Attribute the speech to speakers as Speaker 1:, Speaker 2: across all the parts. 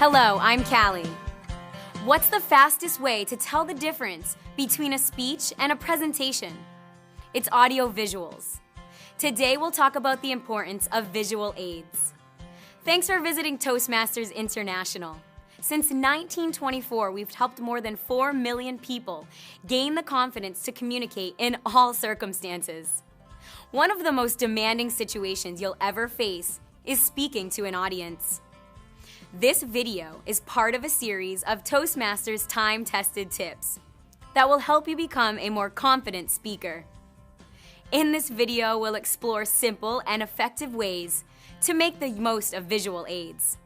Speaker 1: Hello, I'm Callie. What's the fastest way to tell the difference between a speech and a presentation? It's audio visuals. Today we'll talk about the importance of visual aids. Thanks for visiting Toastmasters International. Since 1924, we've helped more than 4 million people gain the confidence to communicate in all circumstances. One of the most demanding situations you'll ever face is speaking to an audience. This video is part of a series of Toastmasters time-tested tips that will help you become a more confident speaker. In this video, we'll explore simple and effective ways to make the most of visual aids.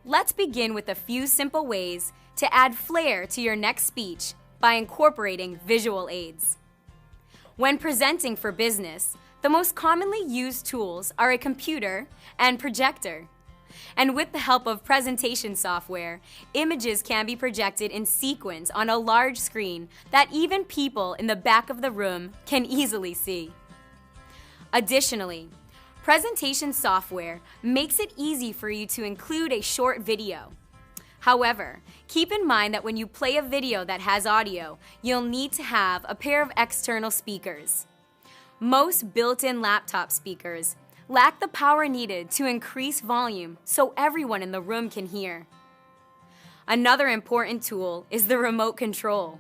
Speaker 1: Let's begin with a few simple ways to add flair to your next speech by incorporating visual aids. When presenting for business, the most commonly used tools are a computer and projector. And with the help of presentation software, images can be projected in sequence on a large screen that even people in the back of the room can easily see. Additionally, presentation software makes it easy for you to include a short video. However, keep in mind that when you play a video that has audio, you'll need to have a pair of external speakers. Most built-in laptop speakers lack the power needed to increase volume so everyone in the room can hear. Another important tool is the remote control.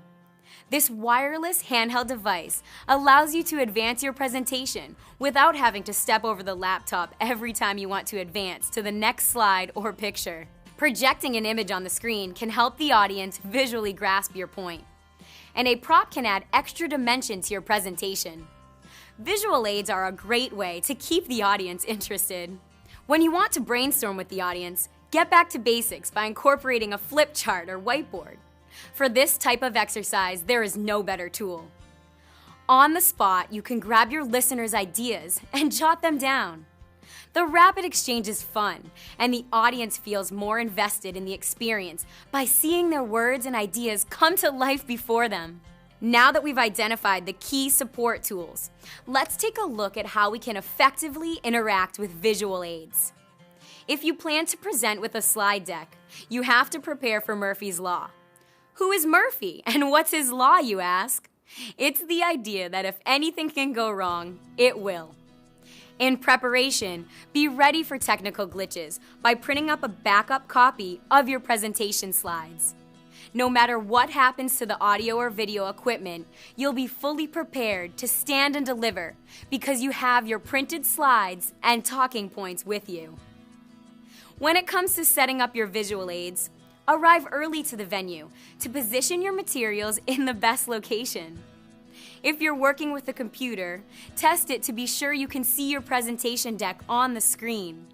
Speaker 1: This wireless handheld device allows you to advance your presentation without having to step over the laptop every time you want to advance to the next slide or picture. Projecting an image on the screen can help the audience visually grasp your point, and a prop can add extra dimension to your presentation. Visual aids are a great way to keep the audience interested. When you want to brainstorm with the audience, get back to basics by incorporating a flip chart or whiteboard. For this type of exercise, there is no better tool. On the spot, you can grab your listeners' ideas and jot them down. The rapid exchange is fun, and the audience feels more invested in the experience by seeing their words and ideas come to life before them. Now that we've identified the key support tools, let's take a look at how we can effectively interact with visual aids. If you plan to present with a slide deck, you have to prepare for Murphy's Law. Who is Murphy, and what's his law, you ask? It's the idea that if anything can go wrong, it will. In preparation, be ready for technical glitches by printing up a backup copy of your presentation slides. No matter what happens to the audio or video equipment, you'll be fully prepared to stand and deliver because you have your printed slides and talking points with you. When it comes to setting up your visual aids, arrive early to the venue to position your materials in the best location. If you're working with a computer, test it to be sure you can see your presentation deck on the screen.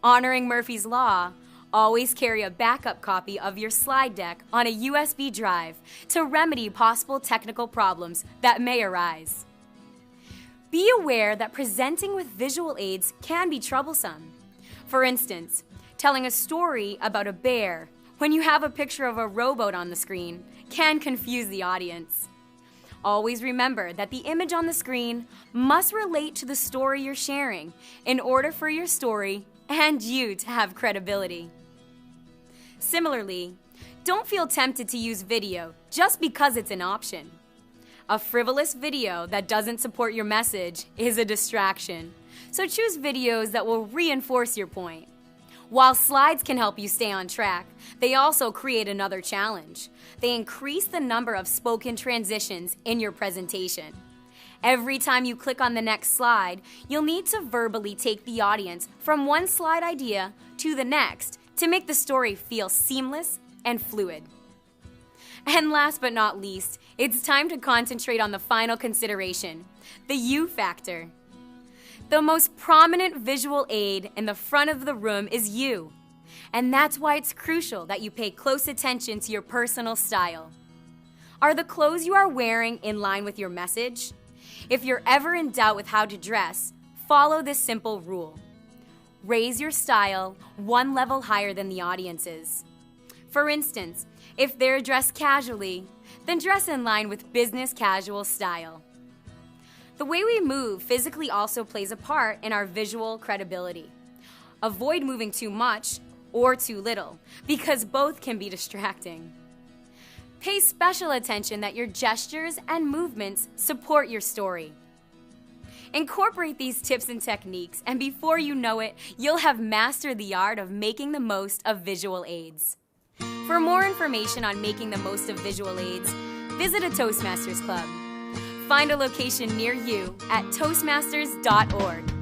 Speaker 1: Honoring Murphy's Law, always carry a backup copy of your slide deck on a USB drive to remedy possible technical problems that may arise. Be aware that presenting with visual aids can be troublesome. For instance, telling a story about a bear when you have a picture of a rowboat on the screen can confuse the audience. Always remember that the image on the screen must relate to the story you're sharing in order for your story and you to have credibility. Similarly, don't feel tempted to use video just because it's an option. A frivolous video that doesn't support your message is a distraction, so choose videos that will reinforce your point. While slides can help you stay on track, they also create another challenge. They increase the number of spoken transitions in your presentation. Every time you click on the next slide, you'll need to verbally take the audience from one slide idea to the next to make the story feel seamless and fluid. And last but not least, it's time to concentrate on the final consideration, the you factor. The most prominent visual aid in the front of the room is you, and that's why it's crucial that you pay close attention to your personal style. Are the clothes you are wearing in line with your message? If you're ever in doubt with how to dress, follow this simple rule. Raise your style one level higher than the audience's. For instance, if they're dressed casually, then dress in line with business casual style. The way we move physically also plays a part in our visual credibility. Avoid moving too much or too little, because both can be distracting. Pay special attention that your gestures and movements support your story. Incorporate these tips and techniques, and before you know it, you'll have mastered the art of making the most of visual aids. For more information on making the most of visual aids, visit a Toastmasters Club. Find a location near you at toastmasters.org.